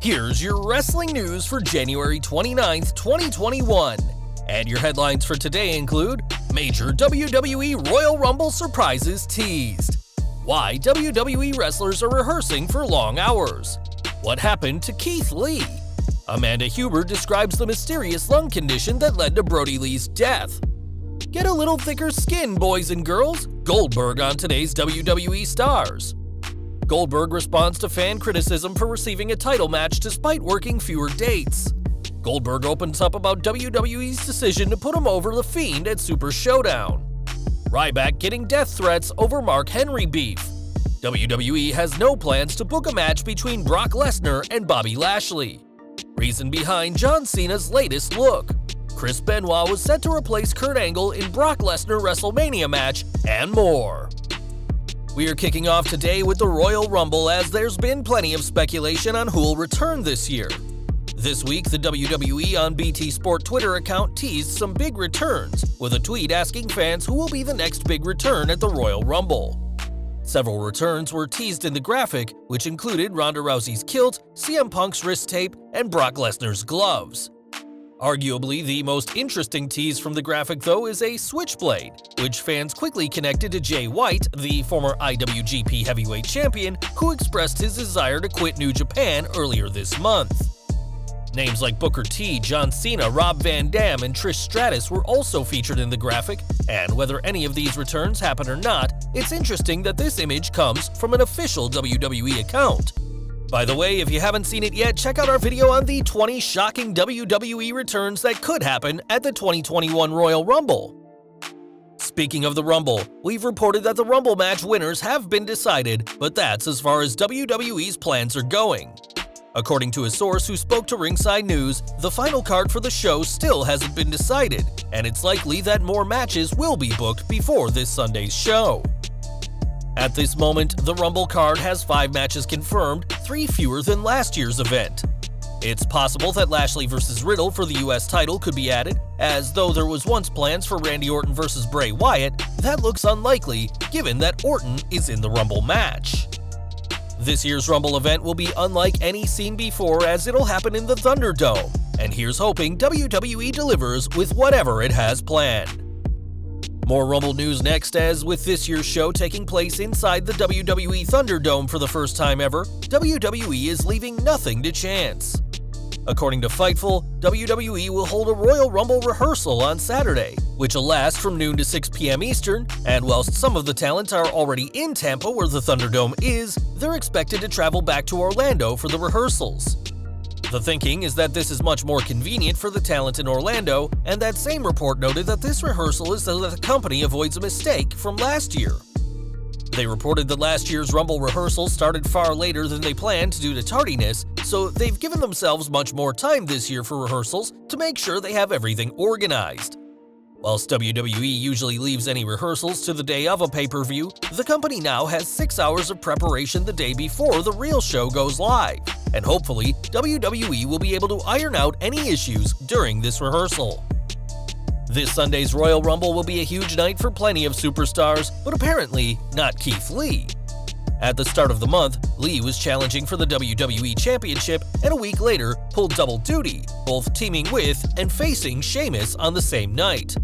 Here's your wrestling news for January 29th, 2021. And your headlines for today include major WWE Royal Rumble surprises teased, why WWE wrestlers are rehearsing for long hours, what happened to Keith Lee, Amanda Huber describes the mysterious lung condition that led to Brodie Lee's death. Get a little thicker skin, boys and girls. Goldberg on today's WWE Stars. Goldberg responds to fan criticism for receiving a title match despite working fewer dates. Goldberg opens up about WWE's decision to put him over the Fiend at Super Showdown. Ryback getting death threats over Mark Henry beef. WWE has no plans to book a match between Brock Lesnar and Bobby Lashley. Reason behind John Cena's latest look. Benoit was set to replace Kurt Angle in Brock Lesnar WrestleMania match, and more. We are kicking off today with the Royal Rumble, as there's been plenty of speculation on who will return this year. This week, the WWE on BT Sport Twitter account teased some big returns, with a tweet asking fans who will be the next big return at the Royal Rumble. Several returns were teased in the graphic, which included Ronda Rousey's kilt, CM Punk's wrist tape, and Brock Lesnar's gloves. Arguably, the most interesting tease from the graphic, though, is a switchblade, which fans quickly connected to Jay White, the former IWGP Heavyweight Champion, who expressed his desire to quit New Japan earlier this month. Names like Booker T, John Cena, Rob Van Dam, and Trish Stratus were also featured in the graphic, and whether any of these returns happen or not, it's interesting that this image comes from an official WWE account. By the way, if you haven't seen it yet, check out our video on the 20 shocking WWE returns that could happen at the 2021 Royal Rumble. Speaking of the Rumble, we've reported that the Rumble match winners have been decided, but that's as far as WWE's plans are going. According to a source who spoke to Ringside News, the final card for the show still hasn't been decided, and it's likely that more matches will be booked before this Sunday's show. At this moment, the Rumble card has 5 matches confirmed, 3 fewer than last year's event. It's possible that Lashley vs. Riddle for the US title could be added, as though there was once plans for Randy Orton vs. Bray Wyatt, that looks unlikely given that Orton is in the Rumble match. This year's Rumble event will be unlike any seen before, as it'll happen in the Thunderdome, and here's hoping WWE delivers with whatever it has planned. More Rumble news next, as with this year's show taking place inside the WWE Thunderdome for the first time ever, WWE is leaving nothing to chance. According to Fightful, WWE will hold a Royal Rumble rehearsal on Saturday, which will last from noon to 6 p.m. Eastern, and whilst some of the talent are already in Tampa where the Thunderdome is, they're expected to travel back to Orlando for the rehearsals. The thinking is that this is much more convenient for the talent in Orlando, and that same report noted that this rehearsal is so that the company avoids a mistake from last year. They reported that last year's Rumble rehearsal started far later than they planned due to tardiness, so they've given themselves much more time this year for rehearsals to make sure they have everything organized. Whilst WWE usually leaves any rehearsals to the day of a pay-per-view, the company now has 6 hours of preparation the day before the real show goes live, and hopefully WWE will be able to iron out any issues during this rehearsal. This Sunday's Royal Rumble will be a huge night for plenty of superstars, but apparently not Keith Lee. At the start of the month, Lee was challenging for the WWE Championship, and a week later pulled double duty, both teaming with and facing Sheamus on the same night.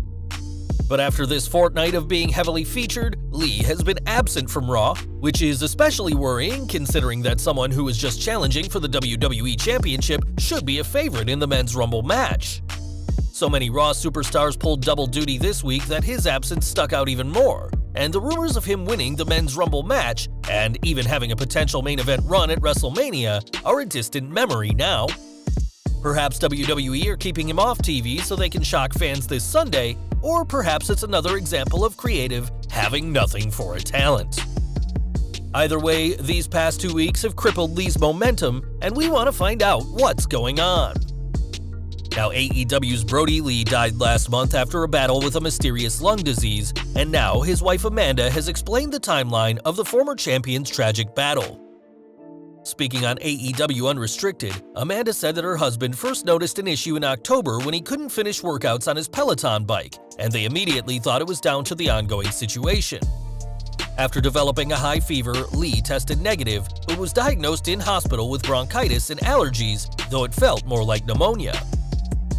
But after this fortnight of being heavily featured, Lee has been absent from Raw, which is especially worrying considering that someone who is just challenging for the WWE Championship should be a favorite in the Men's Rumble match. So many Raw superstars pulled double duty this week that his absence stuck out even more, and the rumors of him winning the Men's Rumble match, and even having a potential main event run at WrestleMania, are a distant memory now. Perhaps WWE are keeping him off TV so they can shock fans this Sunday, or perhaps it's another example of creative having nothing for a talent. Either way, these past 2 weeks have crippled Lee's momentum, and we want to find out what's going on. Now, AEW's Brodie Lee died last month after a battle with a mysterious lung disease, and now his wife Amanda has explained the timeline of the former champion's tragic battle. Speaking on AEW Unrestricted, Amanda said that her husband first noticed an issue in October when he couldn't finish workouts on his Peloton bike, and they immediately thought it was down to the ongoing situation. After developing a high fever, Lee tested negative, but was diagnosed in hospital with bronchitis and allergies, though it felt more like pneumonia.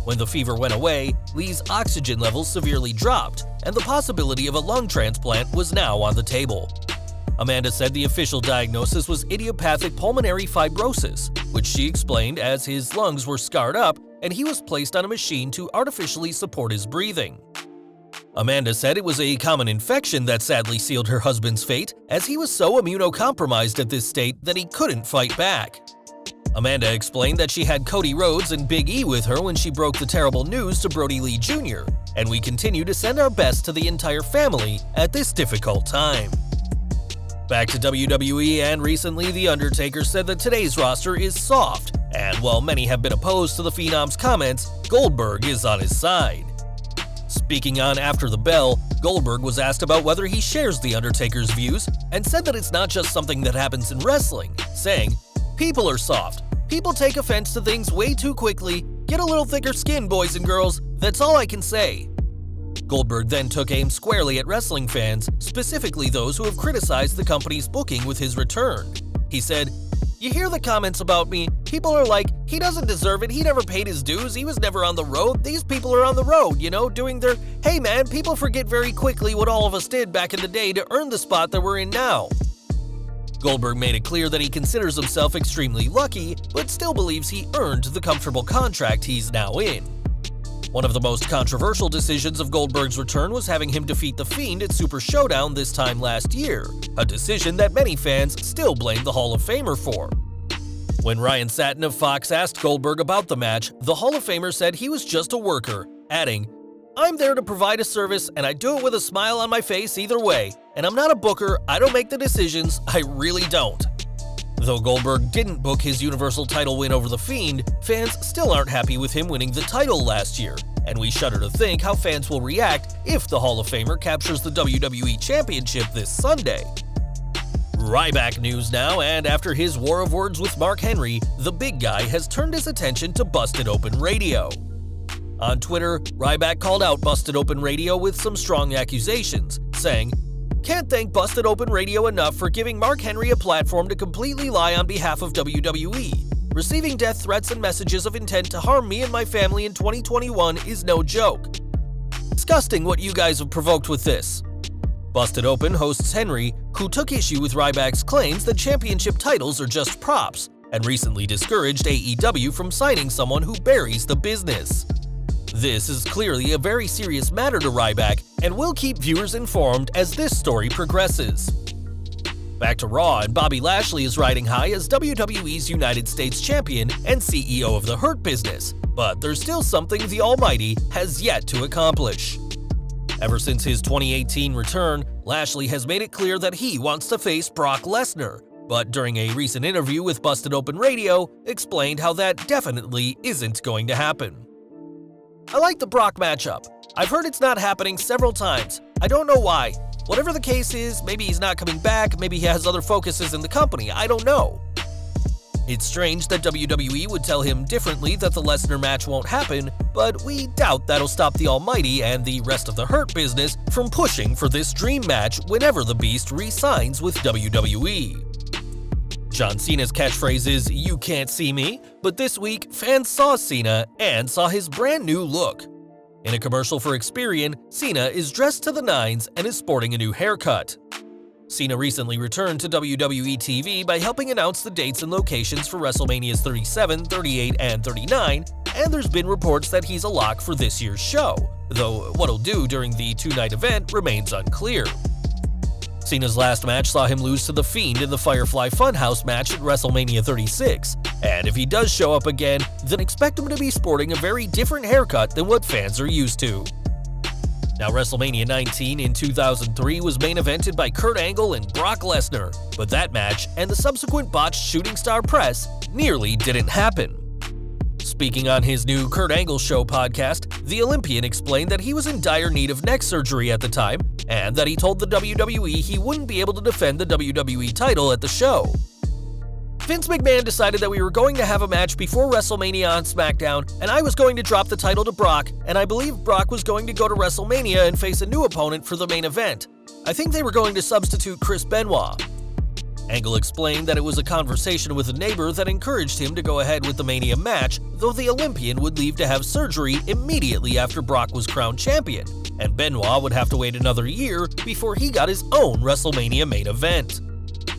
When the fever went away, Lee's oxygen levels severely dropped, and the possibility of a lung transplant was now on the table. Amanda said the official diagnosis was idiopathic pulmonary fibrosis, which she explained as his lungs were scarred up and he was placed on a machine to artificially support his breathing. Amanda said it was a common infection that sadly sealed her husband's fate, as he was so immunocompromised at this state that he couldn't fight back. Amanda explained that she had Cody Rhodes and Big E with her when she broke the terrible news to Brodie Lee Jr., and we continue to send our best to the entire family at this difficult time. Back to WWE, and recently The Undertaker said that today's roster is soft, and while many have been opposed to the Phenom's comments, Goldberg is on his side. Speaking on After the Bell, Goldberg was asked about whether he shares The Undertaker's views and said that it's not just something that happens in wrestling, saying, "People are soft. People take offense to things way too quickly. Get a little thicker skin, boys and girls. That's all I can say." Goldberg then took aim squarely at wrestling fans, specifically those who have criticized the company's booking with his return. He said, "You hear the comments about me. People are like, he doesn't deserve it, he never paid his dues, he was never on the road. These people are on the road, doing their, hey man, people forget very quickly what all of us did back in the day to earn the spot that we're in now." Goldberg made it clear that he considers himself extremely lucky, but still believes he earned the comfortable contract he's now in. One of the most controversial decisions of Goldberg's return was having him defeat The Fiend at Super Showdown this time last year, a decision that many fans still blame the Hall of Famer for. When Ryan Satin of Fox asked Goldberg about the match, the Hall of Famer said he was just a worker, adding, "I'm there to provide a service, and I do it with a smile on my face either way. And I'm not a booker, I don't make the decisions, I really don't." Though Goldberg didn't book his Universal title win over The Fiend, fans still aren't happy with him winning the title last year, and we shudder to think how fans will react if the Hall of Famer captures the WWE Championship this Sunday. Ryback news now, and after his war of words with Mark Henry, the big guy has turned his attention to Busted Open Radio. On Twitter, Ryback called out Busted Open Radio with some strong accusations, saying, "Can't thank Busted Open Radio enough for giving Mark Henry a platform to completely lie on behalf of WWE. Receiving death threats and messages of intent to harm me and my family in 2021 is no joke. Disgusting what you guys have provoked with this." Busted Open hosts Henry, who took issue with Ryback's claims that championship titles are just props, and recently discouraged AEW from signing someone who buries the business. This is clearly a very serious matter to Ryback, and we'll keep viewers informed as this story progresses. Back to Raw, and Bobby Lashley is riding high as WWE's United States Champion and CEO of the Hurt Business, but there's still something the Almighty has yet to accomplish. Ever since his 2018 return, Lashley has made it clear that he wants to face Brock Lesnar, but during a recent interview with Busted Open Radio, explained how that definitely isn't going to happen. "I like the Brock matchup. I've heard it's not happening several times. I don't know why. Whatever the case is, maybe he's not coming back, maybe he has other focuses in the company, I don't know." It's strange that WWE would tell him differently that the Lesnar match won't happen, but we doubt that'll stop the Almighty and the rest of the Hurt Business from pushing for this dream match whenever the Beast re-signs with WWE. John Cena's catchphrase is, "You can't see me," but this week, fans saw Cena and saw his brand new look. In a commercial for Experian, Cena is dressed to the nines and is sporting a new haircut. Cena recently returned to WWE TV by helping announce the dates and locations for WrestleManias 37, 38, and 39, and there's been reports that he's a lock for this year's show, though what he'll do during the two-night event remains unclear. Cena's last match saw him lose to The Fiend in the Firefly Funhouse match at WrestleMania 36, and if he does show up again, then expect him to be sporting a very different haircut than what fans are used to. Now, WrestleMania 19 in 2003 was main evented by Kurt Angle and Brock Lesnar, but that match and the subsequent botched Shooting Star Press nearly didn't happen. Speaking on his new Kurt Angle Show podcast, the Olympian explained that he was in dire need of neck surgery at the time, and that he told the WWE he wouldn't be able to defend the WWE title at the show. Vince McMahon decided that we were going to have a match before WrestleMania on SmackDown, and I was going to drop the title to Brock, and I believe Brock was going to go to WrestleMania and face a new opponent for the main event. I think they were going to substitute Chris Benoit. Angle explained that it was a conversation with a neighbor that encouraged him to go ahead with the Mania match, though the Olympian would leave to have surgery immediately after Brock was crowned champion, and Benoit would have to wait another year before he got his own WrestleMania main event.